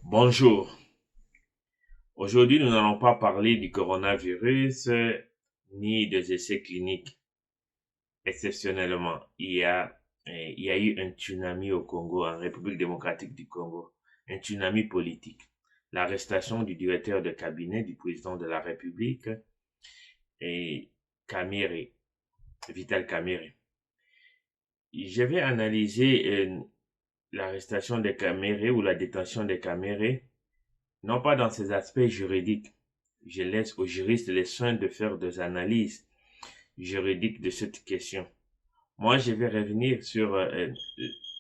Bonjour. Aujourd'hui, nous n'allons pas parler du coronavirus ni des essais cliniques. Exceptionnellement, il y a eu un tsunami au Congo, en République démocratique du Congo. Un tsunami politique. L'arrestation du directeur de cabinet du président de la République et Kamere, Vital Kamere. Je vais analyser l'arrestation de Kamere ou la détention de Kamere non pas dans ses aspects juridiques. Je laisse aux juristes les soins de faire des analyses juridiques de cette question. Moi, je vais revenir sur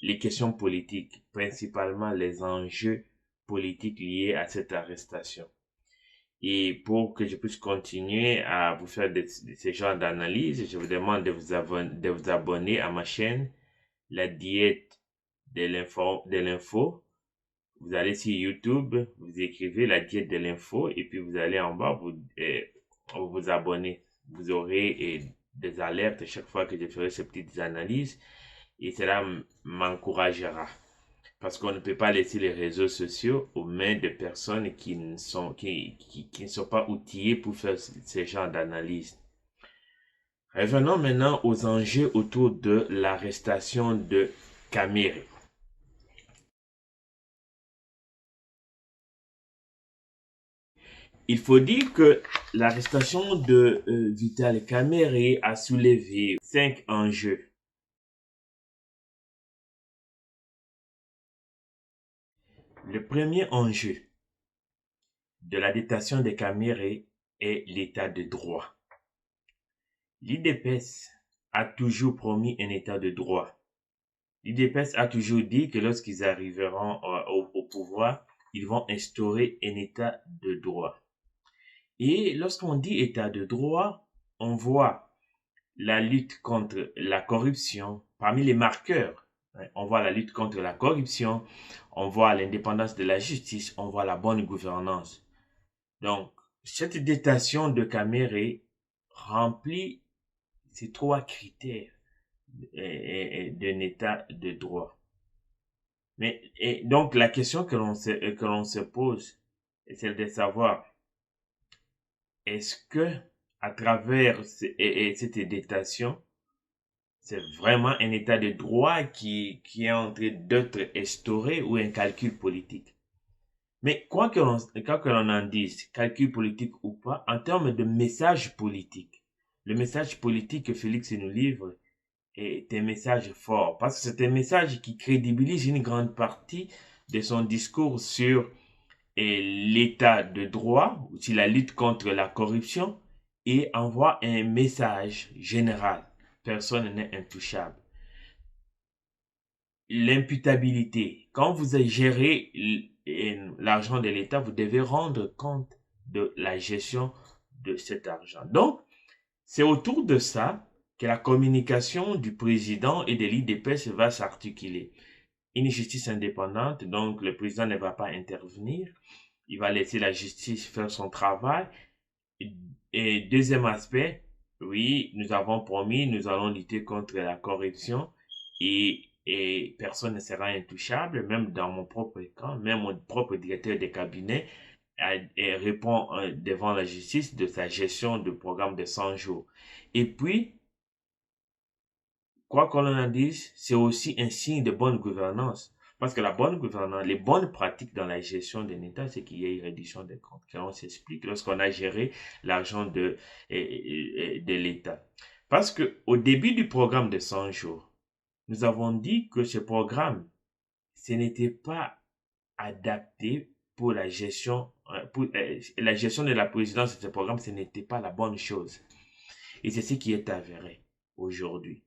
les questions politiques, principalement les enjeux politiques liés à cette arrestation. Et pour que je puisse continuer à vous faire ces genres d'analyses, je vous demande de vous abonner à ma chaîne, La Diète de l'info. Vous allez sur YouTube, vous écrivez La Diète de l'info et puis vous allez en bas, vous abonnez. Vous aurez des alertes chaque fois que je ferai ces petites analyses et cela m'encouragera. Parce qu'on ne peut pas laisser les réseaux sociaux aux mains de personnes qui ne sont pas outillées pour faire ce genre d'analyse. Revenons maintenant aux enjeux autour de l'arrestation de Kamere. Il faut dire que l'arrestation de Vital Kamere a soulevé 5 enjeux. Le premier enjeu de la détention de Kamere est l'état de droit. L'IDPS a toujours promis un état de droit. L'IDPS a toujours dit que lorsqu'ils arriveront au pouvoir, ils vont instaurer un état de droit. Et lorsqu'on dit état de droit, on voit la lutte contre la corruption parmi les marqueurs. On voit la lutte contre la corruption, on voit l'indépendance de la justice, on voit la bonne gouvernance. Donc, cette détention de Kamere remplit ces 3 critères d'un état de droit. Mais donc la question que l'on se pose est celle de savoir est-ce que à travers cette détention c'est vraiment un état de droit qui est en train d'être instauré ou un calcul politique. Mais quoi que l'on en dise, calcul politique ou pas, en termes de message politique, le message politique que Félix nous livre est un message fort parce que c'est un message qui crédibilise une grande partie de son discours sur l'état de droit, sur la lutte contre la corruption et envoie un message général. Personne n'est intouchable. L'imputabilité. Quand vous gérez l'argent de l'État, vous devez rendre compte de la gestion de cet argent. Donc, c'est autour de ça que la communication du président et de l'IDPS va s'articuler. Une justice indépendante, donc le président ne va pas intervenir. Il va laisser la justice faire son travail. Et deuxième aspect, oui, nous avons promis, nous allons lutter contre la corruption et personne ne sera intouchable, même dans mon propre camp, même mon propre directeur de cabinet répond devant la justice de sa gestion de programme de 100 jours. Et puis, quoi qu'on en dise, c'est aussi un signe de bonne gouvernance. Parce que la bonne gouvernance, les bonnes pratiques dans la gestion d'un État, c'est qu'il y a une réduction des comptes. On s'explique lorsqu'on a géré l'argent de l'État. Parce que au début du programme de 100 jours, nous avons dit que ce programme, ce n'était pas adapté pour la gestion de la présidence de ce programme, ce n'était pas la bonne chose. Et c'est ce qui est avéré aujourd'hui.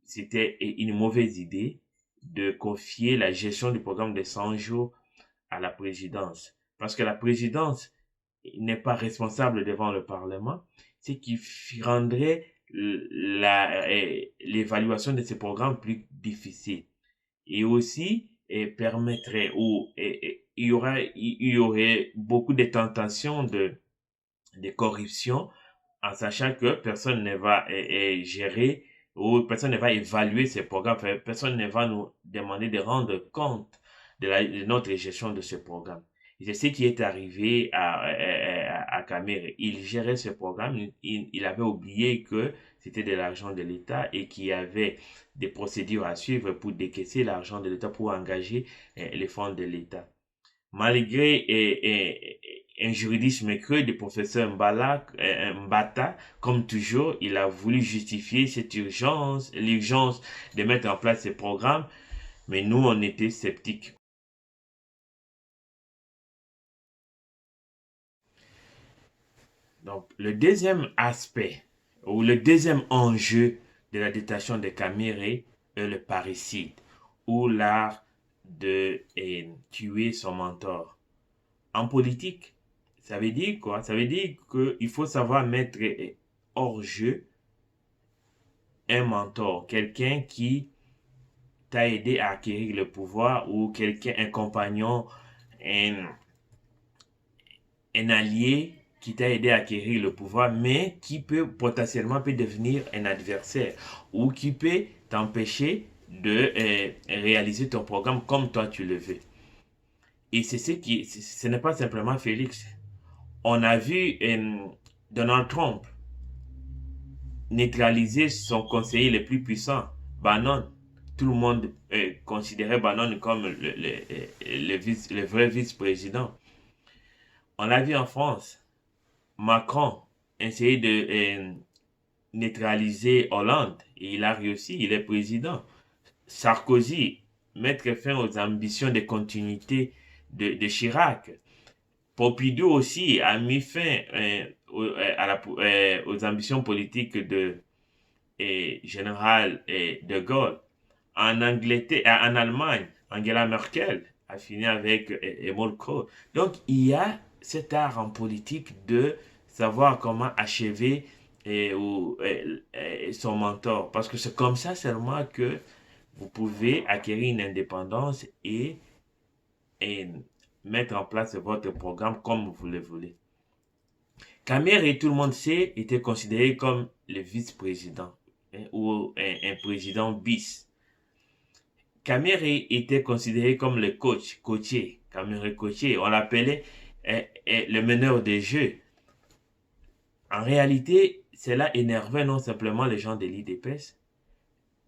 C'était une mauvaise idée de confier la gestion du programme de 100 jours à la présidence. Parce que la présidence n'est pas responsable devant le Parlement, ce qui rendrait l'évaluation de ces programmes plus difficile. Et aussi, permettrait, il y aurait beaucoup de tentations de corruption, en sachant que personne ne va gérer ou personne ne va évaluer ces programmes, personne ne va nous demander de rendre compte de notre gestion de ce programme. C'est ce qui est arrivé à Camère. Il gérait ce programme, il avait oublié que c'était de l'argent de l'État et qu'il y avait des procédures à suivre pour décaisser l'argent de l'État, pour engager les fonds de l'État. Malgré un juridisme creux du professeur Mbata, comme toujours, il a voulu justifier cette l'urgence de mettre en place ce programme, mais nous, on était sceptiques. Donc, le deuxième aspect, ou le deuxième enjeu de la détention de Caméré est le parricide, ou l'art de tuer son mentor. En politique, ça veut dire quoi? Ça veut dire qu'il faut savoir mettre hors jeu un mentor, quelqu'un qui t'a aidé à acquérir le pouvoir, ou quelqu'un, un compagnon, un, un allié qui t'a aidé à acquérir le pouvoir, mais qui peut potentiellement peut devenir un adversaire, ou qui peut t'empêcher de réaliser ton programme comme toi tu le veux. Et ce n'est pas simplement Félix. On a vu Donald Trump neutraliser son conseiller le plus puissant, Bannon. Tout le monde considérait Bannon comme le vrai vice-président. On l'a vu en France. Macron essayait de neutraliser Hollande et il a réussi, il est président. Sarkozy mettre fin aux ambitions de continuité de Chirac. Pompidou aussi a mis fin aux ambitions politiques de général de Gaulle. En Angleterre, en Allemagne, Angela Merkel a fini avec Helmut Kohl. Donc, il y a cet art en politique de savoir comment achever son mentor. Parce que c'est comme ça seulement que vous pouvez acquérir une indépendance et mettre en place votre programme comme vous le voulez. Caméré, tout le monde sait, était considéré comme le vice-président ou un président bis. Caméré était considéré comme le coaché, Caméré coaché. On l'appelait le meneur des jeux. En réalité, cela énervait non simplement les gens de l'IDPS,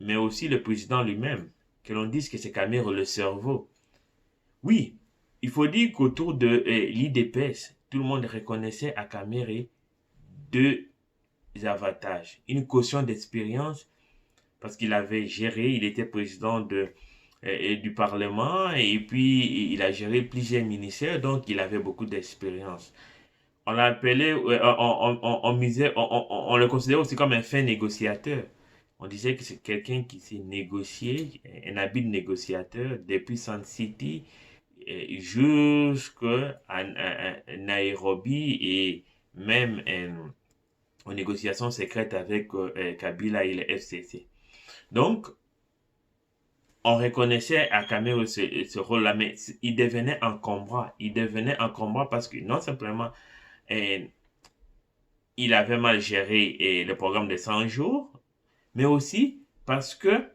mais aussi le président lui-même, que l'on dise que c'est Caméré le cerveau. Oui, il faut dire qu'autour de l'IDPS, tout le monde reconnaissait à Caméré deux avantages. Une caution d'expérience, parce qu'il avait géré, il était président du Parlement, et puis il a géré plusieurs ministères, donc il avait beaucoup d'expérience. On l'appelait, on le considérait aussi comme un fin négociateur. On disait que c'est quelqu'un qui s'est négocié, un habile négociateur, depuis Sun City jusqu'à Nairobi et même aux négociations secrètes avec Kabila et le FCC. Donc, on reconnaissait à Camero ce rôle-là, mais il devenait encombrant. Il devenait encombrant parce que non simplement il avait mal géré le programme de 100 jours, mais aussi parce que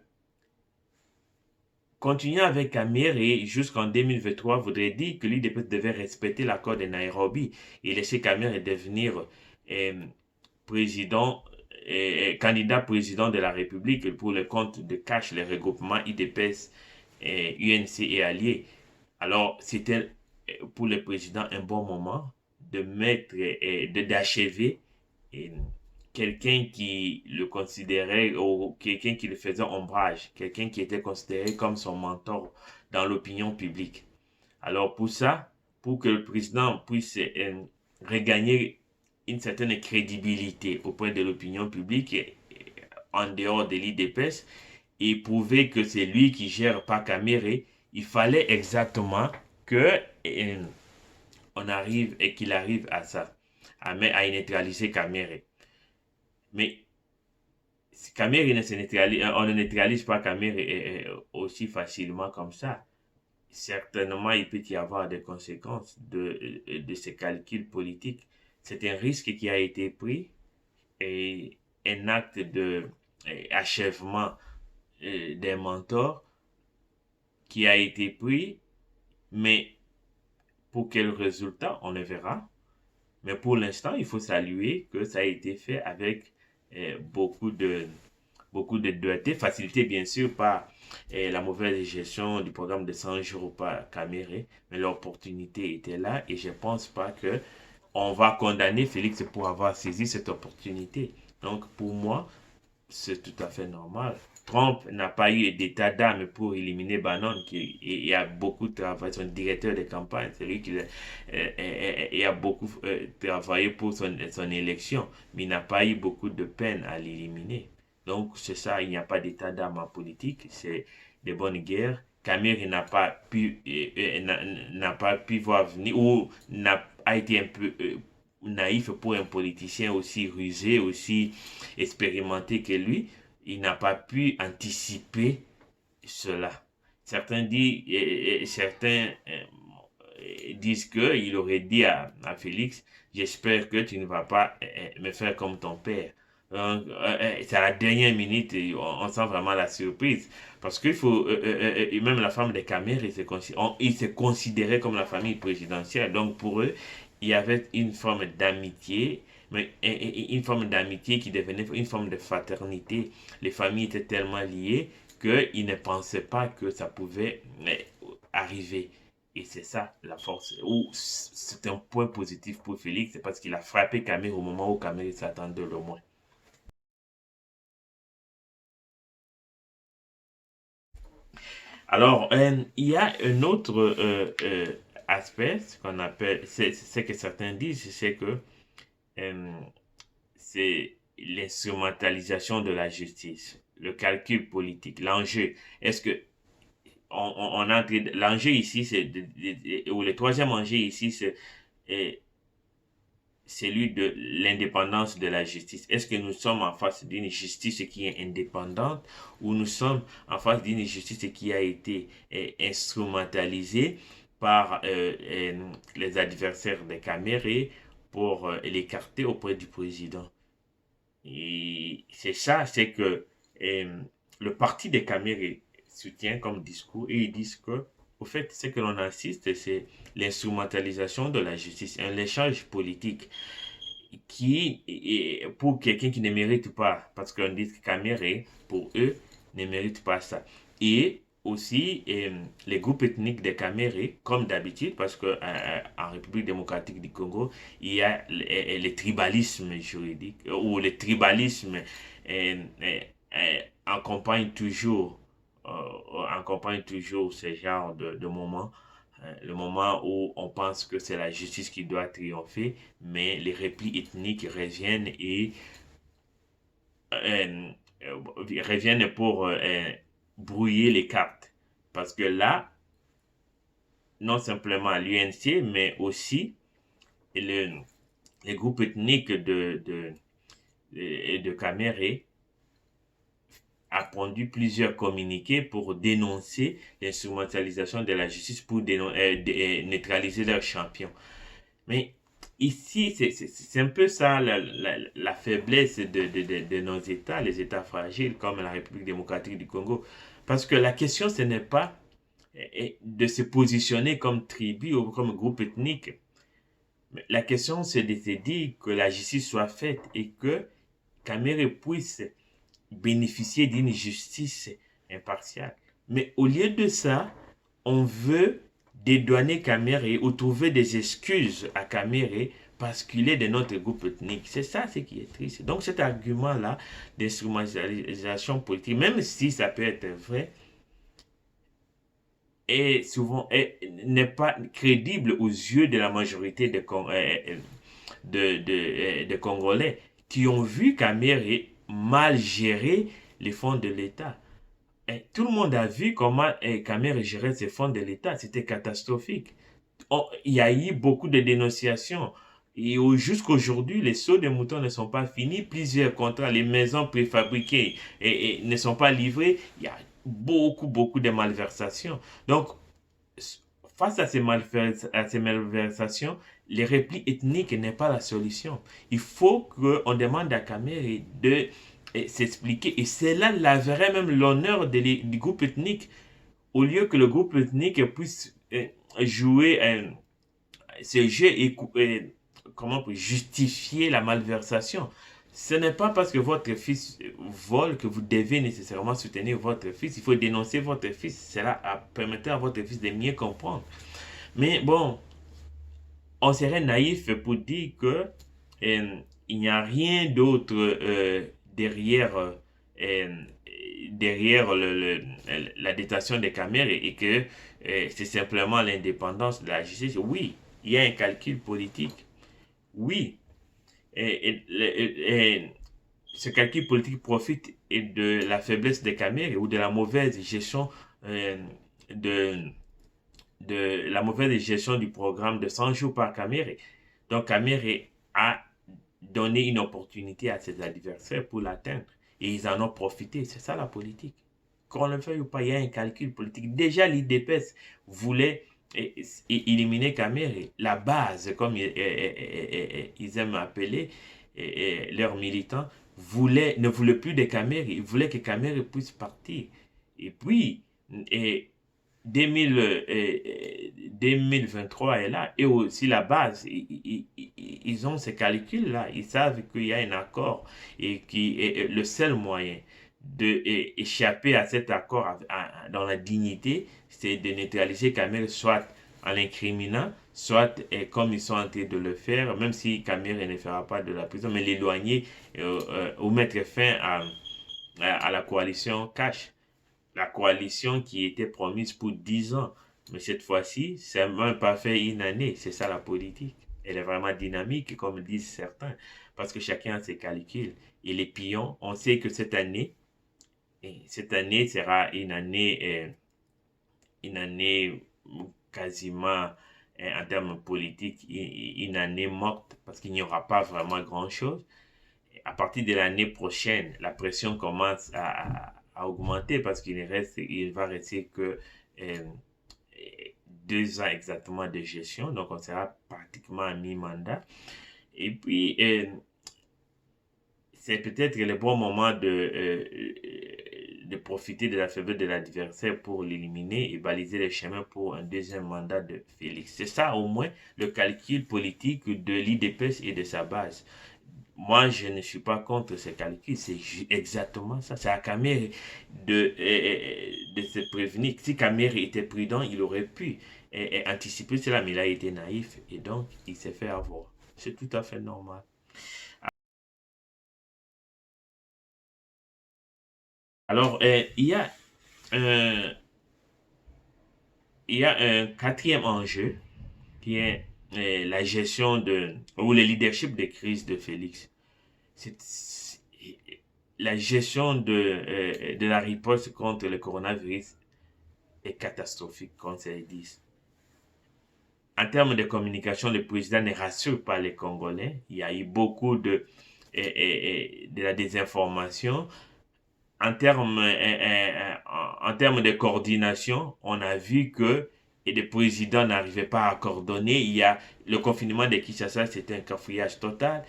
continuer avec Caméré jusqu'en 2023 voudrait dire que l'UDP devait respecter l'accord de Nairobi et laisser Caméré devenir président, candidat président de la République pour le compte de cash, les regroupements IDPS, UNC et alliés. Alors, c'était pour le président un bon moment de mettre, d'achever quelqu'un qui le considérait ou quelqu'un qui le faisait ombrage, quelqu'un qui était considéré comme son mentor dans l'opinion publique. Alors pour ça, pour que le président puisse regagner une certaine crédibilité auprès de l'opinion publique en dehors de l'IDPS et prouver que c'est lui qui gère pas Caméré, il fallait exactement que on arrive et qu'il arrive à ça, à neutraliser Caméré. Mais Caméré on ne neutralise pas Caméré aussi facilement comme ça. Certainement, il peut y avoir des conséquences de ces calculs politiques. C'est un risque qui a été pris et un acte d'achèvement des mentors qui a été pris, mais Pour quel résultat, on le verra. Mais pour l'instant, il faut saluer que ça a été fait avec beaucoup de dureté, facilité bien sûr par la mauvaise gestion du programme de 100 jours par Caméré, mais l'opportunité était là et je ne pense pas que on va condamner Félix pour avoir saisi cette opportunité. Donc pour moi, c'est tout à fait normal. Trump n'a pas eu d'état d'âme pour éliminer Bannon, qui a beaucoup travaillé, son directeur de campagne, c'est lui qui a beaucoup travaillé pour son élection, mais il n'a pas eu beaucoup de peine à l'éliminer. Donc c'est ça, il n'y a pas d'état d'âme en politique, c'est de bonnes guerres. Camille n'a pas pu voir venir, ou a été un peu naïf pour un politicien aussi rusé, aussi expérimenté que lui, il n'a pas pu anticiper cela. Certains disent qu'il aurait dit à Félix, j'espère que tu ne vas pas me faire comme ton père. C'est à la dernière minute, on sent vraiment la surprise. Parce qu'il faut, même la femme de Cameroun, ils se considéraient comme la famille présidentielle. Donc pour eux, il y avait une forme d'amitié, mais une forme d'amitié qui devenait une forme de fraternité. Les familles étaient tellement liées qu'ils ne pensaient pas que ça pouvait arriver. Et c'est ça la force. Ou c'est un point positif pour Félix, c'est parce qu'il a frappé Camille au moment où Camille s'attendait le moins. Alors, il y a un autre aspect, ce qu'on appelle, c'est que certains disent, c'est que euh, c'est l'instrumentalisation de la justice, le calcul politique, l'enjeu. Est-ce que on a l'enjeu ici, ou le troisième enjeu ici, c'est celui de l'indépendance de la justice. Est-ce que nous sommes en face d'une justice qui est indépendante ou nous sommes en face d'une justice qui a été instrumentalisée par les adversaires des Camérés pour l'écarter auprès du président? Et c'est ça, c'est que le parti des Camérés soutient comme discours et ils disent que, au fait, ce que l'on assiste, c'est l'instrumentalisation de la justice, un échange politique qui, pour quelqu'un qui ne mérite pas, parce qu'on dit que Caméré, pour eux, ne mérite pas ça. Et aussi, les groupes ethniques des Camérés, comme d'habitude, parce que en République démocratique du Congo, il y a le tribalisme juridique, ou le tribalisme accompagne toujours, accompagne toujours ce genre de moments. Le moment où on pense que c'est la justice qui doit triompher, mais les replis ethniques euh, reviennent pour brouiller les cartes. Parce que là, non simplement l'UNC, mais aussi le, les groupes ethniques de Caméré a pondu plusieurs communiqués pour dénoncer l'instrumentalisation de la justice pour neutraliser leurs champions. Mais ici, c'est un peu ça la faiblesse de nos États, les États fragiles comme la République démocratique du Congo. Parce que la question, ce n'est pas de se positionner comme tribu ou comme groupe ethnique. Mais la question, c'est de se dire que la justice soit faite et que Caméré puisse bénéficier d'une justice impartiale. Mais au lieu de ça, on veut dédouaner Caméré ou trouver des excuses à Caméré parce qu'il est de notre groupe ethnique. C'est ça ce qui est triste. Donc cet argument-là d'instrumentalisation politique, même si ça peut être vrai, est souvent n'est pas crédible aux yeux de la majorité de Congolais qui ont vu Caméré mal gérer les fonds de l'État. Et tout le monde a vu comment Caméré gérait ses fonds de l'État. C'était catastrophique. Il y a eu beaucoup de dénonciations. Et jusqu'aujourd'hui, les sauts de moutons ne sont pas finis. Plusieurs contrats, les maisons préfabriquées ne sont pas livrées. Il y a beaucoup de malversations. Donc, face à ces malversations, les replis ethniques n'est pas la solution. Il faut qu'on demande à Caméré de s'expliquer. Et c'est là même l'honneur du groupe ethnique. Au lieu que le groupe ethnique puisse jouer ce jeu est comment pour justifier la malversation. Ce n'est pas parce que votre fils vole que vous devez nécessairement soutenir votre fils. Il faut dénoncer votre fils. Cela permettra à votre fils de mieux comprendre. Mais bon, on serait naïf pour dire que il n'y a rien d'autre derrière, derrière la détention des caméras et que c'est simplement l'indépendance de la justice. Oui, il y a un calcul politique. Oui, et ce calcul politique profite de la faiblesse des caméras ou de la mauvaise gestion euh, de, de la mauvaise gestion du programme de 100 jours par Caméré. Donc Caméré a donné une opportunité à ses adversaires pour l'atteindre. Et ils en ont profité. C'est ça la politique. Qu'on le veuille ou pas, il y a un calcul politique. Déjà, l'IDPS voulait éliminer Caméré. La base, comme ils aiment appeler leurs militants, ne voulait plus de Caméré. Ils voulaient que Caméré puisse partir. Et puis, et 2023 est là et aussi la base. Ils ont ces calculs-là. Ils savent qu'il y a un accord et qui est le seul moyen d'échapper à cet accord dans la dignité, c'est de neutraliser Kamel soit en l'incriminant, soit comme ils sont en train de le faire, même si Kamel ne fera pas de la prison, mais l'éloigner ou mettre fin à la coalition Cash, la coalition qui était promise pour 10 ans. Mais cette fois-ci, c'est même pas fait une année. C'est ça la politique. Elle est vraiment dynamique, comme disent certains, parce que chacun a ses calculs. Et les pions, on sait que cette année sera une année quasiment, en termes politiques, une année morte, parce qu'il n'y aura pas vraiment grand-chose. À partir de l'année prochaine, la pression commence à augmenter parce il va rester que euh, 2 ans exactement de gestion, donc on sera pratiquement à mi-mandat. Et puis, c'est peut-être le bon moment de profiter de la faiblesse de l'adversaire pour l'éliminer et baliser les chemins pour un deuxième mandat de Félix. C'est ça au moins le calcul politique de l'IDPS et de sa base. Moi, je ne suis pas contre ces calculs, c'est exactement ça. C'est à Kamer de se prévenir. Si Kamer était prudent, il aurait pu anticiper cela, mais il a été naïf et donc il s'est fait avoir. C'est tout à fait normal. Alors, un, il y a un quatrième enjeu qui est la gestion ou le leadership des crises de Félix. C'est- la gestion de la riposte contre le coronavirus est catastrophique, comme ça le dit. En termes de communication, le président ne rassure pas les Congolais. Il y a eu beaucoup de la désinformation. En termes de coordination, on a vu que les présidents n'arrivaient pas à coordonner. Il y a le confinement de Kinshasa, c'était un cafouillage total.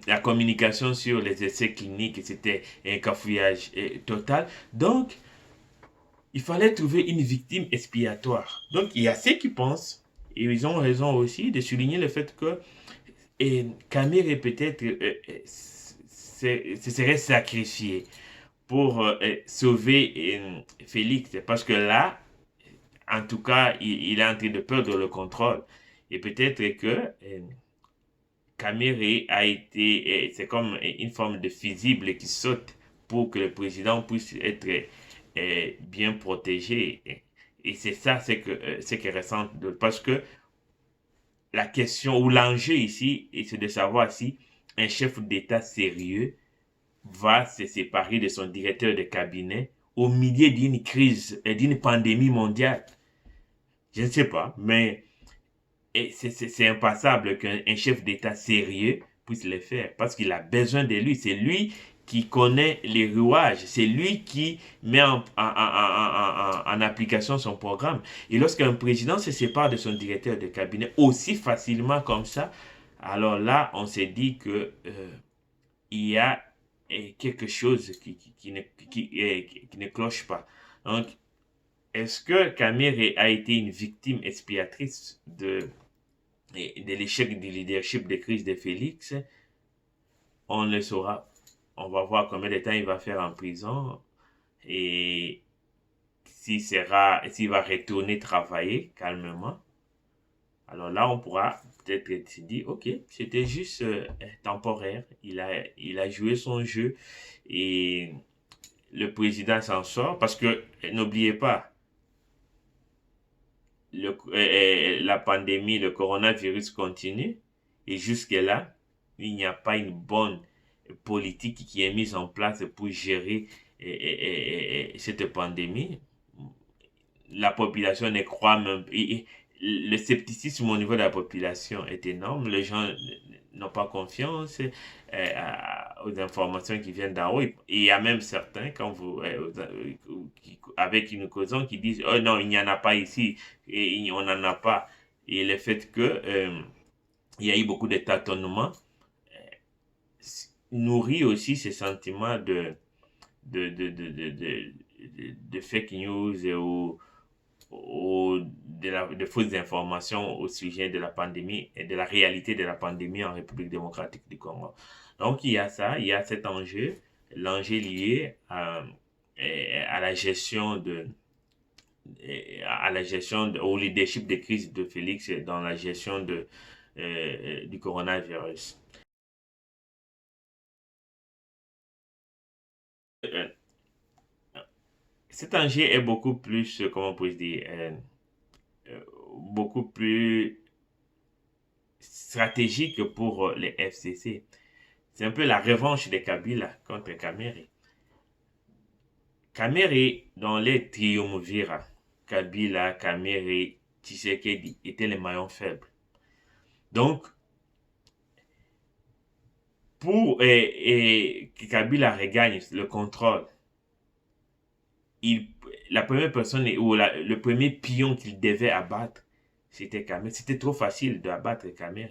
La communication sur les essais cliniques, c'était un cafouillage total. Donc, il fallait trouver une victime expiatoire. Donc, il y a ceux qui pensent, et ils ont raison aussi, de souligner le fait que Camille peut-être se serait sacrifié pour sauver Félix. Parce que là, en tout cas, il est en train de perdre le contrôle. Et peut-être que Camille a été, c'est comme une forme de fusible qui saute pour que le président puisse être bien protégé. Et c'est ça, c'est que ressent. Parce que la question ou l'enjeu ici, c'est de savoir si un chef d'État sérieux va se séparer de son directeur de cabinet au milieu d'une crise, d'une pandémie mondiale. Je ne sais pas, mais c'est impassable qu'un chef d'État sérieux puisse le faire parce qu'il a besoin de lui. C'est lui qui connaît les rouages. C'est lui qui met en application son programme. Et lorsqu'un président se sépare de son directeur de cabinet aussi facilement comme ça, alors là, on s'est dit que il y a quelque chose qui ne cloche pas. Donc, est-ce que Camille a été une victime expiatrice et de l'échec du leadership de crise de Félix, on le saura. On va voir combien de temps il va faire en prison et s'il va retourner travailler calmement. Alors là, on pourra peut-être se dire, ok, c'était juste temporaire. Il a joué son jeu et le président s'en sort parce que n'oubliez pas, la pandémie, le coronavirus continue et jusque-là, il n'y a pas une bonne politique qui est mise en place pour gérer cette pandémie. La population ne croit même. Le scepticisme au niveau de la population est énorme. Les gens n'ont pas confiance aux informations qui viennent d'en haut. Et il y a même certains, avec une causation, qui disent oh non, il n'y en a pas ici, et on n'en a pas. Et le fait que il y a eu beaucoup de tâtonnements nourrit aussi ces sentiments de fake news de fausses informations au sujet de la pandémie et de la réalité de la pandémie en République démocratique du Congo. Donc il y a ça, il y a cet enjeu, l'enjeu lié à la gestion au leadership des crises de Félix dans la gestion du coronavirus. Euh, Cet enjeu est beaucoup plus, comment on peut dire, euh, beaucoup plus stratégique pour les FCC. C'est un peu la revanche de Kabila contre Kamere. Kamere, dans les triumvirats, Kabila, Kamere, Tshisekedi étaient les maillons faibles. Donc, pour que Kabila regagne le contrôle, la première personne ou le premier pion qu'il devait abattre, c'était Kamere. C'était trop facile d'abattre Kamere.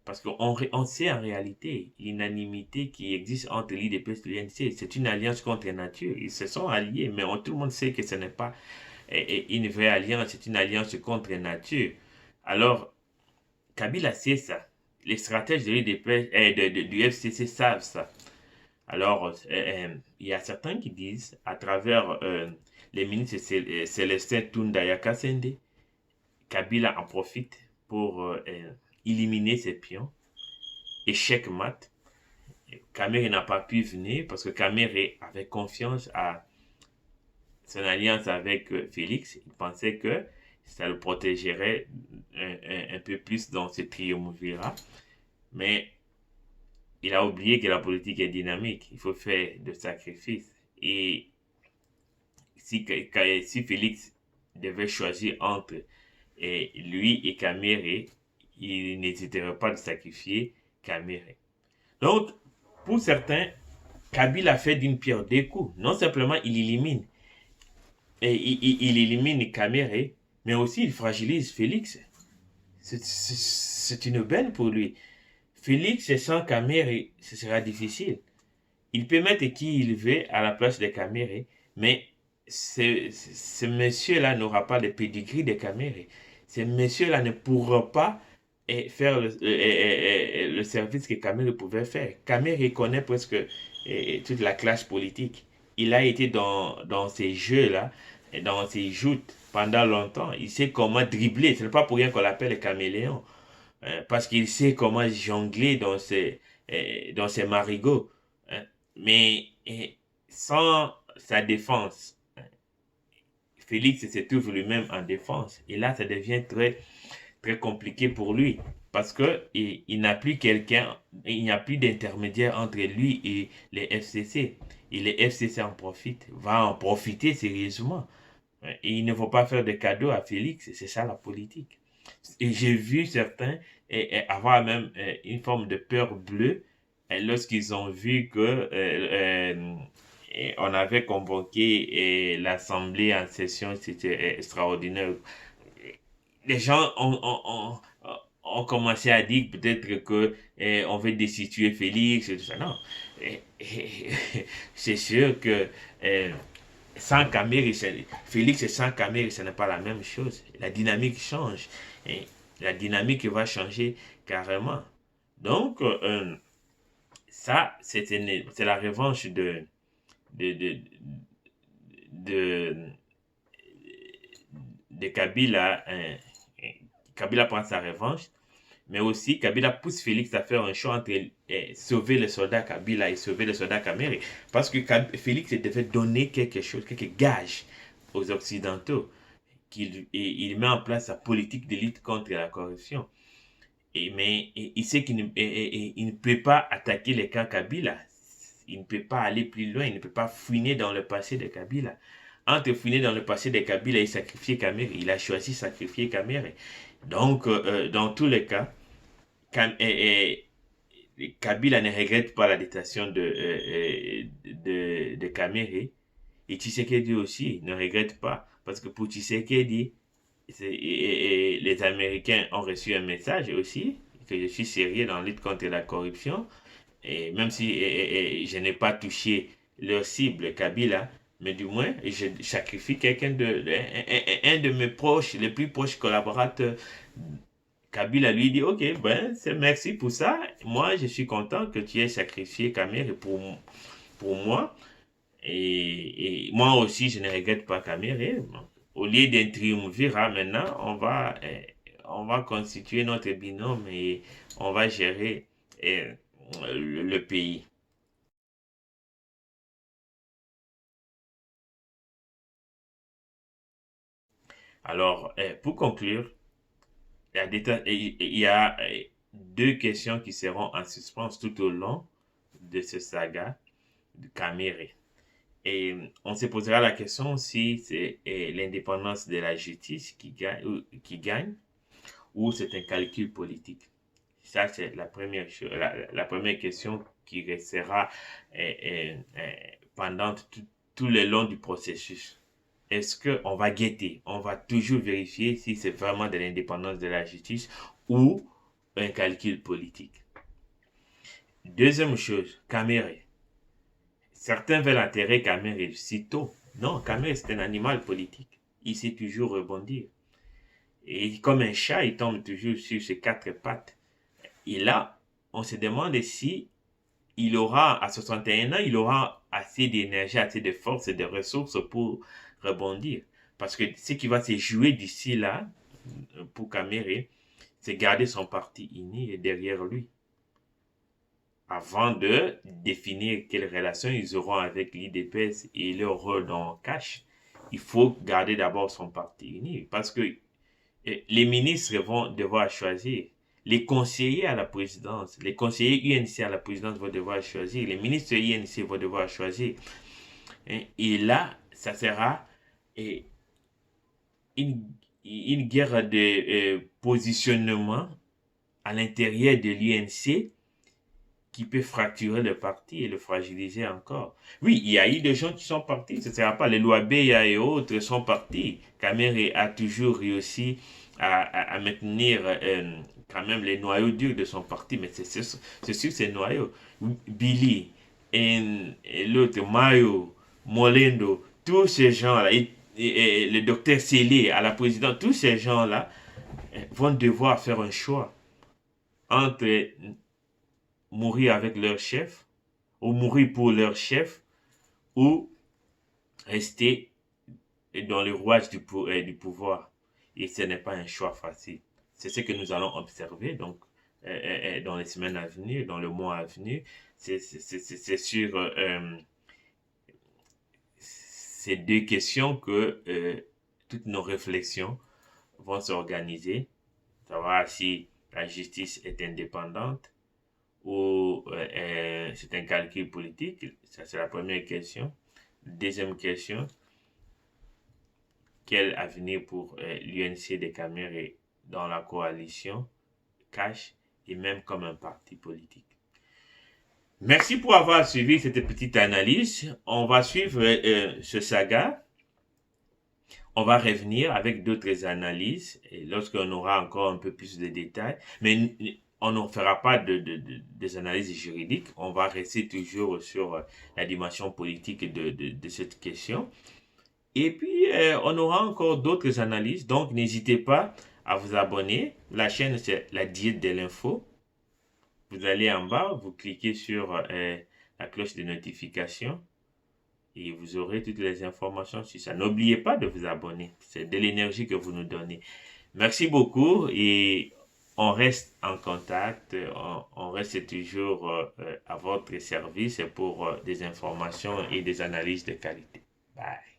Parce qu'on sait en réalité l'unanimité qui existe entre l'IDPS et l'UNC. C'est une alliance contre nature. Ils se sont alliés, mais tout le monde sait que ce n'est pas une vraie alliance, c'est une alliance contre nature. Alors, Kabila sait ça. Les stratèges de l'IDPS du FCC savent ça. Alors, il y a certains qui disent, à travers les ministres Célestin Tundaya Kasende, Kabila en profite pour éliminer ses pions. Échec mat. Kamere n'a pas pu venir parce que Kamere avait confiance à son alliance avec Félix. Il pensait que ça le protégerait un peu plus dans ce triumvirat. Mais il a oublié que la politique est dynamique. Il faut faire des sacrifices. Et si Félix devait choisir entre lui et Kamere, il n'hésiterait pas de sacrifier Kamere. Donc, pour certains, Kabila fait d'une pierre deux coups. Non simplement il élimine, il élimine Kamere, mais aussi il fragilise Félix. C'est une aubaine pour lui. Félix sans Kamere, ce sera difficile. Il peut mettre qui il veut à la place de Kamere, mais ce monsieur-là n'aura pas le pedigree de Kamere. Ce monsieur-là ne pourra pas faire le service que Kamere pouvait faire. Kamere connaît presque toute la classe politique. Il a été dans ces jeux-là, dans ces joutes pendant longtemps. Il sait comment dribbler. Ce n'est pas pour rien qu'on l'appelle le caméléon. Parce qu'il sait comment jongler dans ses marigots. Hein. Mais sans sa défense, Félix se trouve lui-même en défense. Et là, ça devient très, très compliqué pour lui. Parce que il n'a plus quelqu'un, il n'y a plus d'intermédiaire entre lui et les FCC. Et les FCC va en profiter sérieusement. Et il ne faut pas faire de cadeaux à Félix, c'est ça la politique. Et j'ai vu certains avoir même une forme de peur bleue lorsqu'ils ont vu que on avait convoqué l'Assemblée en session, c'était extraordinaire. Les gens ont commencé à dire peut-être que on veut destituer Félix et tout ça. Non, c'est sûr que sans Kamere, Félix et sans Kamere, ce n'est pas la même chose. La dynamique change. Et la dynamique va changer carrément. Donc, ça, c'est la revanche de, de, de, de Kabila. Kabila prend sa revanche, mais aussi Kabila pousse Félix à faire un choix entre sauver le soldat Kabila et sauver le soldat Kamere. Parce que Félix devait donner quelque chose, quelques gages aux Occidentaux. Il met en place sa politique de lutte contre la corruption. Mais il sait qu'il ne peut pas attaquer les camps Kabila. Il ne peut pas aller plus loin, il ne peut pas fouiner dans le passé de Kabila. Entre fouiner dans le passé de Kabila et sacrifier Kamere, il a choisi sacrifier Kamere. Donc, dans tous les cas, Kabila ne regrette pas la détention de Kamere. Et Tshisekedi aussi ne regrette pas. Parce que pour Tshisekedi, les Américains ont reçu un message aussi, que je suis sérieux dans la lutte contre la corruption. Et même si je n'ai pas touché leur cible, Kabila, mais du moins, je sacrifie un de mes proches, les plus proches collaborateurs. Kabila lui dit, ok, ben, merci pour ça. Moi, je suis content que tu aies sacrifié Kamere pour moi. Et moi aussi, je ne regrette pas Kamere. Au lieu d'un triumvirat, maintenant, on va constituer notre binôme et on va gérer le pays. Alors, pour conclure, il y a deux questions qui seront en suspens tout au long de ce saga de Kamere. Et on se posera la question si c'est l'indépendance de la justice qui gagne ou c'est un calcul politique. Ça, c'est la première chose, la première question qui restera pendant tout le long du processus. Est-ce qu'on va guetter, on va toujours vérifier si c'est vraiment de l'indépendance de la justice ou un calcul politique. Deuxième chose, Kamere. Certains veulent enterrer Kamere sitôt. Non, Kamere c'est un animal politique. Il sait toujours rebondir. Et comme un chat, il tombe toujours sur ses quatre pattes. Et là, on se demande si il aura, à 61 ans, il aura assez d'énergie, assez de force et de ressources pour rebondir. Parce que ce qui va se jouer d'ici là, pour Kamere, c'est garder son parti uni derrière lui. Avant de définir quelles relations ils auront avec l'IDPS et leur rôle dans Cash, il faut garder d'abord son parti uni. Parce que les ministres vont devoir choisir. Les conseillers à la présidence, les conseillers UNC à la présidence vont devoir choisir. Les ministres UNC vont devoir choisir. Et là, ça sera une guerre de positionnement à l'intérieur de l'UNC qui peut fracturer le parti et le fragiliser encore. Oui, il y a eu des gens qui sont partis, ce ne sera pas les Louabeya et autres sont partis. Kamere a toujours réussi à maintenir quand même les noyaux durs de son parti, mais c'est sur ces noyaux. Billy, et l'autre, Mayo, Molendo, tous ces gens-là, et le docteur Célé à la présidence, tous ces gens-là vont devoir faire un choix entre mourir avec leur chef, ou mourir pour leur chef, ou rester dans le rouage du pouvoir. Et ce n'est pas un choix facile. C'est ce que nous allons observer donc dans les semaines à venir, dans le mois à venir. C'est sur ces deux questions que toutes nos réflexions vont s'organiser. Savoir si la justice est indépendante ou c'est un calcul politique. Ça, c'est la première question. Deuxième question, quel avenir pour l'UNC de Kamere dans la coalition Cash et même comme un parti politique. Merci pour avoir suivi cette petite analyse. On va suivre ce saga. On va revenir avec d'autres analyses et lorsqu'on aura encore un peu plus de détails. Mais on ne fera pas des analyses juridiques. On va rester toujours sur la dimension politique de cette question. Et puis, on aura encore d'autres analyses. Donc, n'hésitez pas à vous abonner. La chaîne, c'est la Diète de l'info. Vous allez en bas, vous cliquez sur la cloche de notification et vous aurez toutes les informations sur ça. N'oubliez pas de vous abonner. C'est de l'énergie que vous nous donnez. Merci beaucoup et on reste en contact. On reste toujours à votre service pour des informations et des analyses de qualité. Bye.